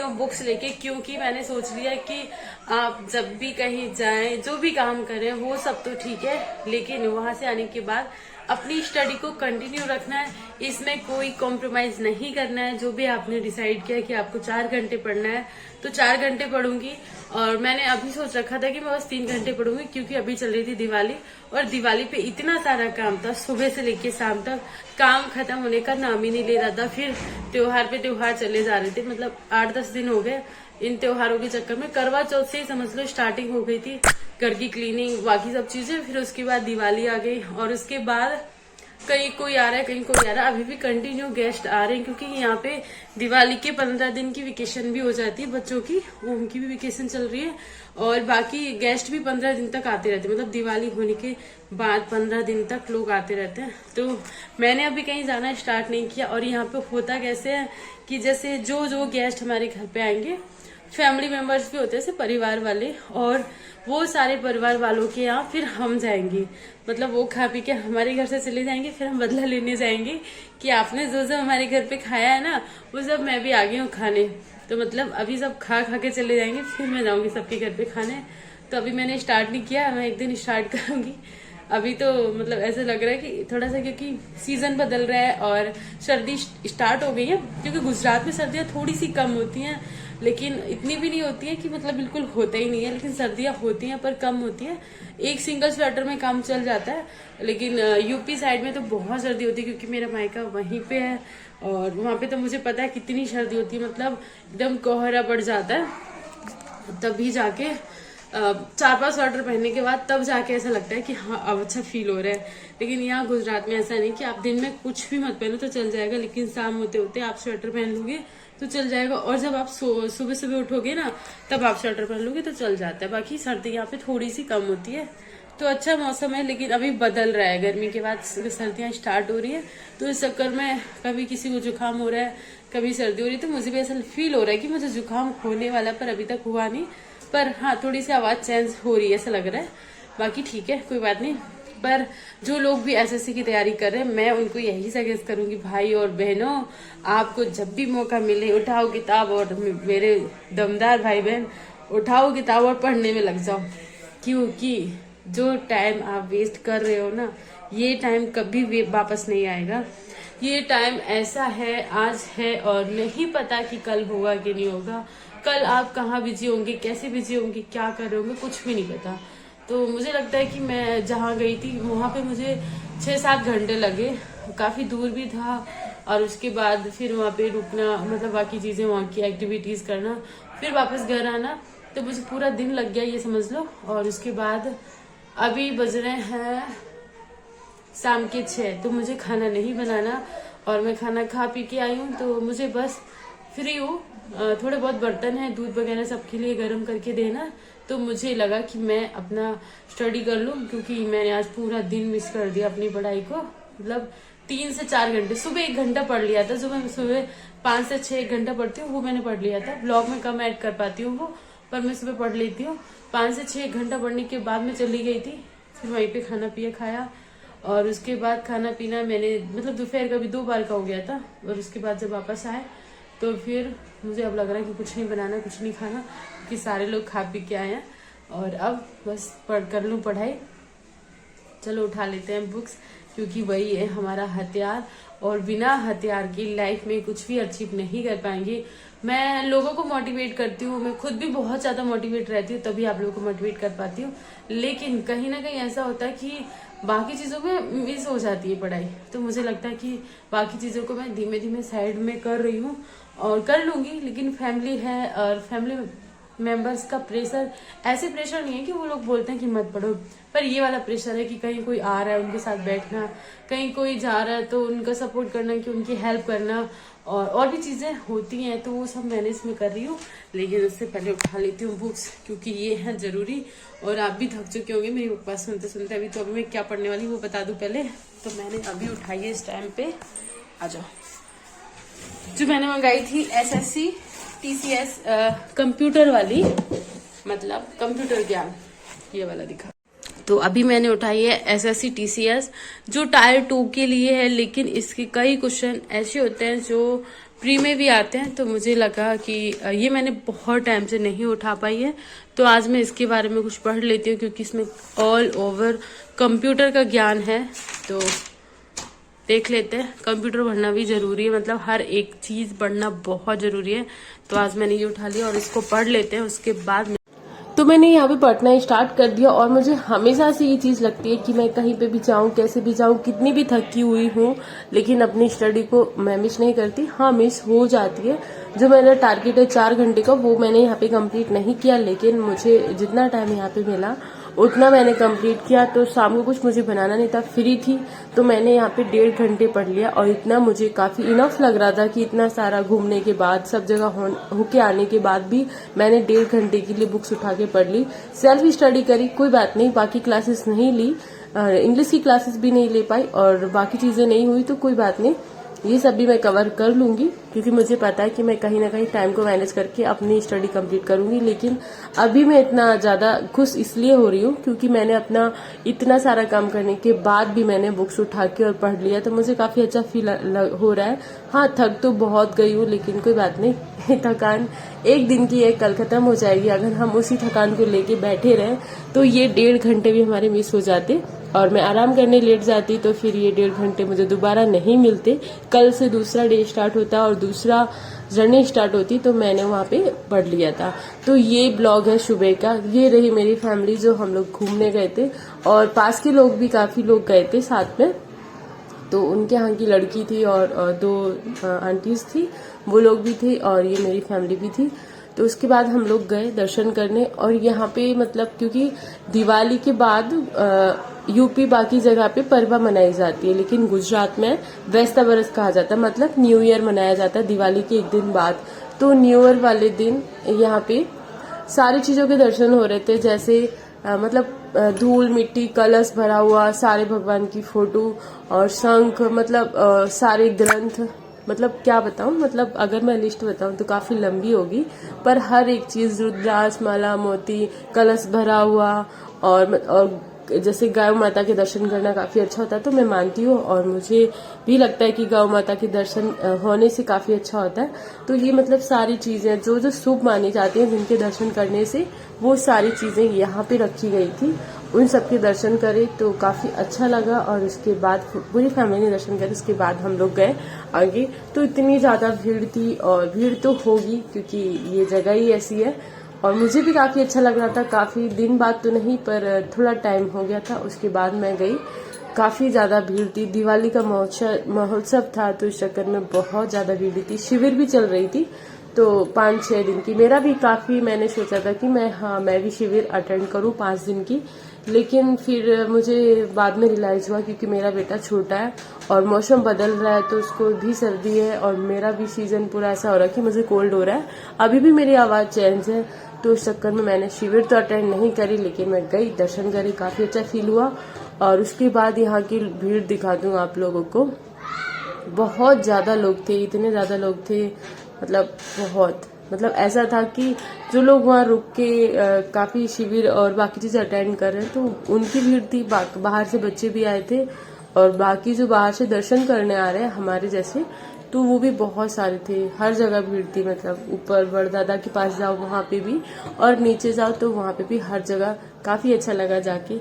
हूँ बुक्स लेके, क्योंकि मैंने सोच लिया कि आप जब भी कहीं जाएं, जो भी काम करें, वो सब तो ठीक है, लेकिन वहां से आने के बाद अपनी स्टडी को कंटिन्यू रखना है। इसमें कोई कॉम्प्रोमाइज नहीं करना है। जो भी आपने डिसाइड किया कि आपको 4 घंटे पढ़ना है तो 4 घंटे पढ़ूंगी। और मैंने अभी सोच रखा था कि मैं बस 3 घंटे पढ़ूंगी, क्योंकि अभी चल रही थी दिवाली, और दिवाली पे इतना सारा काम था, सुबह से लेके शाम तक काम खत्म होने का नाम ही नहीं ले रहा था। फिर त्योहार पे त्योहार चले जा रहे थे, मतलब 8-10 दिन हो गए इन त्योहारों के चक्कर में। करवा चौथ से ही समझ लो स्टार्टिंग हो गई थी, घर की क्लीनिंग, बाकी सब चीजें। फिर उसके बाद दिवाली आ गई, और उसके बाद कहीं कोई आ रहा है, कहीं कोई आ रहा है। अभी भी कंटिन्यू गेस्ट आ रहे हैं, क्योंकि यहाँ पे दिवाली के 15 दिन की वेकेशन भी हो जाती है बच्चों की, उनकी भी वेकेशन चल रही है। और बाकी गेस्ट भी 15 दिन तक आते रहते हैं, मतलब दिवाली होने के बाद 15 दिन तक लोग आते रहते हैं। तो मैंने अभी कहीं जाना स्टार्ट नहीं किया। और यहाँ पे होता कैसे है कि जैसे जो गेस्ट हमारे घर पे आएंगे, फैमिली मेंबर्स भी होते हैं, जैसे परिवार वाले, और वो सारे परिवार वालों के यहाँ फिर हम जाएंगे। मतलब वो खा पी के हमारे घर से चले जाएंगे, फिर हम बदला लेने जाएंगे कि आपने जो जो हमारे घर पे खाया है ना, वो सब मैं भी आ गई हूँ खाने। तो मतलब अभी सब खा के चले जाएंगे, फिर मैं जाऊंगी सबके घर पे खाने। तो अभी मैंने स्टार्ट नहीं किया, मैं एक दिन स्टार्ट करूंगी। अभी तो मतलब ऐसा लग रहा है कि थोड़ा सा, क्योंकि सीजन बदल रहा है और सर्दी स्टार्ट हो गई है। क्योंकि गुजरात में सर्दियां थोड़ी सी कम होती हैं, लेकिन इतनी भी नहीं होती है कि मतलब बिल्कुल होता ही नहीं है, लेकिन सर्दियां होती हैं पर कम होती है। एक सिंगल स्वेटर में काम चल जाता है। लेकिन यूपी साइड में तो बहुत सर्दी होती है, क्योंकि मेरा मायका वहीं पे है, और वहां पे तो मुझे पता है कितनी सर्दी होती है। मतलब एकदम कोहरा पड़ जाता है, तभी जाके 4-5 स्वेटर पहनने के बाद तब जाके ऐसा लगता है कि हाँ अब अच्छा फील हो रहा है। लेकिन यहाँ गुजरात में ऐसा नहीं कि आप दिन में कुछ भी मत पहनो तो चल जाएगा, लेकिन शाम होते होते आप स्वेटर पहन लोगे तो चल जाएगा। और जब आप सुबह सुबह उठोगे ना, तब आप स्वेटर पहन लोगे तो चल जाता है। बाकी सर्दी यहाँ पे थोड़ी सी कम होती है, तो अच्छा मौसम है। लेकिन अभी बदल रहा है, गर्मी के बाद सर्दियां स्टार्ट हो रही है, तो इस चक्कर में कभी किसी को जुकाम हो रहा है, कभी सर्दी हो रही है। तो मुझे भी ऐसा फील हो रहा है कि मुझे जुकाम होने वाला, पर अभी तक हुआ नहीं। पर हाँ, थोड़ी सी आवाज चेंज हो रही है ऐसा लग रहा है। बाकी ठीक है, कोई बात नहीं। पर जो लोग भी एसएससी की तैयारी कर रहे हैं, मैं उनको यही सजेस्ट करूंगी, भाई और बहनों, आपको जब भी मौका मिले उठाओ किताब, और मेरे दमदार भाई बहन, उठाओ किताब और पढ़ने में लग जाओ। क्योंकि जो टाइम आप वेस्ट कर रहे हो ना, ये टाइम कभी वापस नहीं आएगा। ये टाइम ऐसा है, आज है, और नहीं पता कि कल होगा कि नहीं होगा। कल आप कहाँ बिजी होंगे, कैसे बिजी होंगे, क्या कर रहे होंगे, कुछ भी नहीं पता। तो मुझे लगता है कि मैं जहाँ गई थी वहां पे मुझे 6-7 घंटे लगे, काफी दूर भी था। और उसके बाद फिर वहां पे रुकना, मतलब बाकी चीजें, वहां की एक्टिविटीज करना, फिर वापस घर आना, तो मुझे पूरा दिन लग गया, ये समझ लो। और उसके बाद अभी बज रहे हैं शाम के 6, तो मुझे खाना नहीं बनाना, और मैं खाना खा पी के आई हूँ, तो मुझे बस फ्री हूँ। थोड़े बहुत बर्तन है, दूध वगैरह सबके लिए गर्म करके देना। तो मुझे लगा कि मैं अपना स्टडी कर लूँ, क्योंकि मैंने आज पूरा दिन मिस कर दिया अपनी पढ़ाई को। मतलब 3 से 4 घंटे, सुबह 1 घंटा पढ़ लिया था, जो मैं सुबह 5 से 6 घंटा पढ़ती हूँ वो मैंने पढ़ लिया था। ब्लॉग में कम ऐड कर पाती हूँ वो, पर मैं सुबह पढ़ लेती हूँ। 5 से 6 घंटा पढ़ने के बाद मैं चली गई थी, फिर वहीं पे खाना पिया खाया। और उसके बाद खाना पीना मैंने, मतलब दोपहर का भी 2 बार का हो गया था। और उसके बाद जब वापस आए तो फिर मुझे अब लग रहा है कि कुछ नहीं बनाना, कुछ नहीं खाना, क्योंकि सारे लोग खा पी के आए हैं। और अब बस कर लूँ पढ़ाई। चलो उठा लेते हैं बुक्स, क्योंकि वही है हमारा हथियार, और बिना हथियार की लाइफ में कुछ भी अचीव नहीं कर पाएंगे। मैं लोगों को मोटिवेट करती हूँ, मैं खुद भी बहुत ज्यादा मोटिवेट रहती हूँ, तभी आप लोगों को मोटिवेट कर पाती हूँ। लेकिन कहीं ना कहीं ऐसा होता है कि बाकी चीजों में मिस हो जाती है पढ़ाई। तो मुझे लगता है कि बाकी चीजों को मैं धीमे धीमे साइड में कर रही हूँ, और कर लूंगी। लेकिन फैमिली है, और फैमिली मेंबर्स का प्रेशर, ऐसे प्रेशर नहीं है कि वो लोग बोलते हैं कि मत पढ़ो, पर ये वाला प्रेशर है कि कहीं कोई आ रहा है उनके साथ बैठना, कहीं कोई जा रहा है तो उनका सपोर्ट करना, कि उनकी हेल्प करना, और भी चीजें होती हैं। तो वो सब मैनेज में कर रही हूँ। लेकिन उससे पहले उठा लेती हूँ बुक्स, क्योंकि ये है जरूरी। और आप भी थक चुके होंगे मेरी बकवास सुनते सुनते। अभी तो अभी मैं क्या पढ़ने वाली वो बता दूं पहले। तो मैंने अभी उठाई है इस टाइम पे, आ जाओ, जो मैंने मंगाई थी SSC TCS कंप्यूटर वाली, मतलब कंप्यूटर ज्ञान, ये वाला दिखा। तो अभी मैंने उठाई है SSC TCS, जो टायर 2 के लिए है। लेकिन इसके कई क्वेश्चन ऐसे होते हैं जो प्री में भी आते हैं, तो मुझे लगा कि ये मैंने बहुत टाइम से नहीं उठा पाई है, तो आज मैं इसके बारे में कुछ पढ़ लेती हूँ, क्योंकि इसमें ऑल ओवर कंप्यूटर का ज्ञान है। तो देख लेते हैं। कंप्यूटर पढ़ना भी जरूरी है, मतलब हर एक चीज पढ़ना बहुत जरूरी है। तो आज मैंने ये उठा लिया और इसको पढ़ लेते हैं, उसके बाद तो मैंने यहाँ पे पढ़ना स्टार्ट कर दिया। और मुझे हमेशा से ये चीज लगती है कि मैं कहीं पे भी जाऊँ, कैसे भी जाऊँ, कितनी भी थकी हुई हूँ, लेकिन अपनी स्टडी को मैं मिस नहीं करती। हाँ, मिस हो जाती है। जो मेरा टारगेट है 4 घंटे का, वो मैंने यहाँ पे कंप्लीट नहीं किया, लेकिन मुझे जितना टाइम यहाँ पे मिला उतना मैंने कंप्लीट किया। तो शाम को कुछ मुझे बनाना नहीं था, फ्री थी, तो मैंने यहाँ पे 1.5 घंटे पढ़ लिया। और इतना मुझे काफी इनफ लग रहा था कि इतना सारा घूमने के बाद, सब जगह होके आने के बाद भी मैंने 1.5 घंटे के लिए बुक्स उठा के पढ़ ली। सेल्फ स्टडी करी, कोई बात नहीं, बाकी क्लासेस नहीं ली, इंग्लिश की क्लासेस भी नहीं ले पाई और बाकी चीजें नहीं हुई, तो कोई बात नहीं, ये सब भी मैं कवर कर लूंगी, क्योंकि मुझे पता है कि मैं कहीं ना कहीं टाइम को मैनेज करके अपनी स्टडी कंप्लीट करूंगी। लेकिन अभी मैं इतना ज्यादा खुश इसलिए हो रही हूँ क्योंकि मैंने अपना इतना सारा काम करने के बाद भी मैंने बुक्स उठा के और पढ़ लिया, तो मुझे काफी अच्छा फील हो रहा है। हाँ, थक तो बहुत गई हूँ, लेकिन कोई बात नहीं, थकान एक दिन की है, कल खत्म हो जाएगी। अगर हम उसी थकान को लेके बैठे रहे तो ये 1.5 घंटे भी हमारे मिस हो जाते और मैं आराम करने लेट जाती, तो फिर ये 1.5 घंटे मुझे दोबारा नहीं मिलते। कल से दूसरा डे स्टार्ट होता और दूसरा जर्नी स्टार्ट होती, तो मैंने वहाँ पे पढ़ लिया था। तो ये ब्लॉग है सुबह का। ये रही मेरी फैमिली, जो हम लोग घूमने गए थे, और पास के लोग भी काफी लोग गए थे साथ में। तो उनके यहाँ की लड़की थी और 2 आंटीज थी, वो लोग भी थे, और ये मेरी फैमिली भी थी। तो उसके बाद हम लोग गए दर्शन करने। और यहाँ पे मतलब क्योंकि दिवाली के बाद यूपी बाकी जगह पे परवा मनाई जाती है, लेकिन गुजरात में वैस्ता बरस कहा जाता है, मतलब न्यू ईयर मनाया जाता है दिवाली के एक दिन बाद। तो न्यू ईयर वाले दिन यहाँ पे सारी चीजों के दर्शन हो रहे थे, जैसे मतलब धूल मिट्टी कलश भरा हुआ, सारे भगवान की फोटो और शंख, मतलब सारे ग्रंथ, मतलब क्या बताऊं, मतलब अगर मैं लिस्ट बताऊं तो काफी लंबी होगी, पर हर एक चीज, रुद्राक्ष, माला, मोती, कलश भरा हुआ, और जैसे गाय माता के दर्शन करना काफी अच्छा होता है, तो मैं मानती हूँ और मुझे भी लगता है कि गौ माता के दर्शन होने से काफी अच्छा होता है। तो ये मतलब सारी चीजें जो जो शुभ मानी जाती हैं, जिनके दर्शन करने से, वो सारी चीजें यहाँ पे रखी गई थी। उन सबके दर्शन करे तो काफी अच्छा लगा। और उसके बाद पूरी फैमिली ने दर्शन करे, उसके बाद हम लोग गए आगे। तो इतनी ज्यादा भीड़ थी, और भीड़ तो होगी क्योंकि ये जगह ही ऐसी है। और मुझे भी काफी अच्छा लग रहा था, काफी दिन बाद तो नहीं, पर थोड़ा टाइम हो गया था। उसके बाद मैं गई, काफी ज्यादा भीड़ थी, दिवाली का महोत्सव था, तो इस चक्कर में बहुत ज्यादा भीड़ थी। शिविर भी चल रही थी, तो 5-6 दिन की। मेरा भी काफी, मैंने सोचा था कि मैं भी शिविर अटेंड करूं 5 दिन की, लेकिन फिर मुझे बाद में रियलाइज हुआ, क्योंकि मेरा बेटा छोटा है और मौसम बदल रहा है, तो उसको भी सर्दी है, और मेरा भी सीजन पूरा ऐसा हो रहा है कि मुझे कोल्ड हो रहा है। अभी भी मेरी आवाज चेंज है, तो इस चक्कर में मैंने शिविर तो अटेंड नहीं करी, लेकिन मैं गई, दर्शन करी, काफी अच्छा फील हुआ। और उसके बाद यहाँ की भीड़ दिखा दूं आप लोगों को। बहुत ज्यादा लोग थे, इतने ज्यादा लोग थे, मतलब ऐसा था कि जो लोग वहाँ रुक के काफी शिविर और बाकी चीजें अटेंड कर रहे हैं, तो उनकी भीड़ थी। बाहर से बच्चे भी आए थे, और बाकी जो बाहर से दर्शन करने आ रहे हैं हमारे जैसे, तो वो भी बहुत सारे थे। हर जगह भीड़ थी, मतलब ऊपर बड़दादा के पास जाओ वहां पे भी, और नीचे जाओ तो वहां पे भी, हर जगह काफी अच्छा लगा जाके।